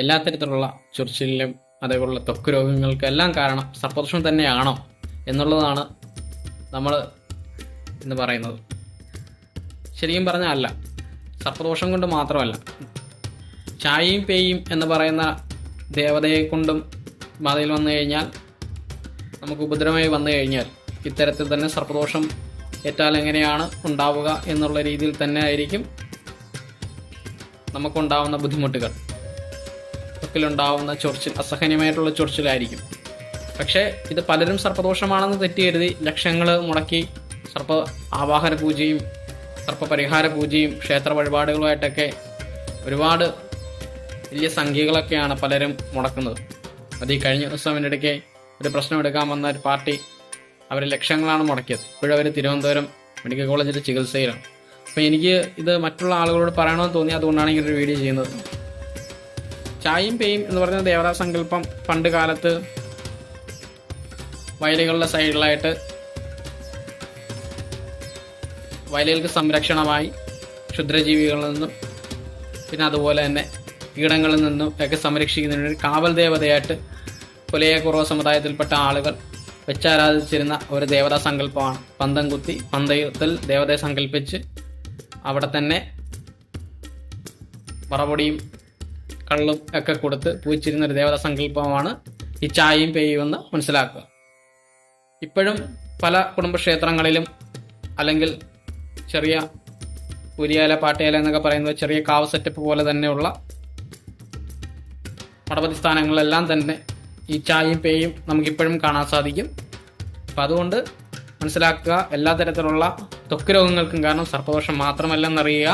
എല്ലാ തരത്തിലുള്ള ചൊറിച്ചിലിലും അതേപോലുള്ള ത്വക്ക് രോഗങ്ങൾക്കെല്ലാം കാരണം സർപ്പദോഷം തന്നെയാണോ എന്നുള്ളതാണ് നമ്മൾ ഇന്ന് പറയുന്നത്. ശരിക്കും പറഞ്ഞാൽ അല്ല. സർപ്പദോഷം കൊണ്ട് മാത്രമല്ല, ചായയും പേയും എന്ന് പറയുന്ന ദേവതയെ കൊണ്ടും ബാധയിൽ വന്നു കഴിഞ്ഞാൽ, നമുക്ക് ഉപദ്രവമായി വന്നു കഴിഞ്ഞാൽ ഇത്തരത്തിൽ തന്നെ സർപ്പദോഷം ഏറ്റാൽ എങ്ങനെയാണ് ഉണ്ടാവുക എന്നുള്ള രീതിയിൽ തന്നെ ആയിരിക്കും നമുക്കുണ്ടാവുന്ന ബുദ്ധിമുട്ടുകൾ. ത്വക്കിലുണ്ടാവുന്ന ചൊറിച്ചിൽ അസഹനീയമായിട്ടുള്ള ചൊറിച്ചിലായിരിക്കും. പക്ഷേ ഇത് പലരും സർപ്പദോഷമാണെന്ന് തെറ്റിക്കരുതി ലക്ഷങ്ങൾ മുടക്കി സർപ്പ ആവാഹന പൂജയും സർപ്പപരിഹാര പൂജയും ക്ഷേത്ര വഴിപാടുകളുമായിട്ടൊക്കെ ഒരുപാട് വലിയ സംഖ്യകളൊക്കെയാണ് പലരും മുടക്കുന്നത്. അത് ഈ കഴിഞ്ഞ ദിവസം ഇടയ്ക്ക് ഒരു പ്രശ്നം എടുക്കാൻ വന്ന ഒരു പാർട്ടി അവർ ലക്ഷങ്ങളാണ് മുടക്കിയത്. ഇപ്പോഴും അവർ തിരുവനന്തപുരം മെഡിക്കൽ കോളേജിൽ ചികിത്സയിലാണ്. അപ്പോൾ എനിക്ക് ഇത് മറ്റുള്ള ആളുകളോട് പറയണമെന്ന് തോന്നി, അതുകൊണ്ടാണ് ഇങ്ങനെ ഒരു വീഡിയോ ചെയ്യുന്നത്. ചായയും പേയും എന്ന് പറയുന്ന ദേവതാ സങ്കല്പം പണ്ട് കാലത്ത് വയലുകളുടെ സൈഡിലായിട്ട് വയലുകൾക്ക് സംരക്ഷണമായി ക്ഷുദ്രജീവികളിൽ നിന്നും പിന്നെ അതുപോലെ തന്നെ കീടങ്ങളിൽ നിന്നും ഒക്കെ സംരക്ഷിക്കുന്നതിന് ഒരു കാവൽ ദേവതയായിട്ട് പുലയക്കുറവ സമുദായത്തിൽപ്പെട്ട ആളുകൾ വെച്ചാരാധിച്ചിരുന്ന ഒരു ദേവതാ സങ്കല്പമാണ്. പന്തം കുത്തി പന്തയത്തിൽ ദേവതയെ സങ്കല്പിച്ച് അവിടെ തന്നെ പറപൊടിയും കള്ളും ഒക്കെ കൊടുത്ത് പൂജിച്ചിരുന്ന ഒരു ദേവതാ സങ്കല്പമാണ് ഈ ചായയും പേയും എന്ന് മനസ്സിലാക്കുക. ഇപ്പോഴും പല കുടുംബക്ഷേത്രങ്ങളിലും അല്ലെങ്കിൽ ചെറിയ പുരിയാല പാട്ടയാല എന്നൊക്കെ പറയുന്നത് ചെറിയ കാവ് സെറ്റപ്പ് പോലെ തന്നെയുള്ള മഠപതി സ്ഥാനങ്ങളിലെല്ലാം തന്നെ ഈ ചായയും പേയും നമുക്കിപ്പോഴും കാണാൻ സാധിക്കും. അപ്പം അതുകൊണ്ട് മനസ്സിലാക്കുക, എല്ലാ തരത്തിലുള്ള ത്വക്ക് രോഗങ്ങൾക്കും കാരണം സർപ്പദോഷം മാത്രമല്ലെന്നറിയുക.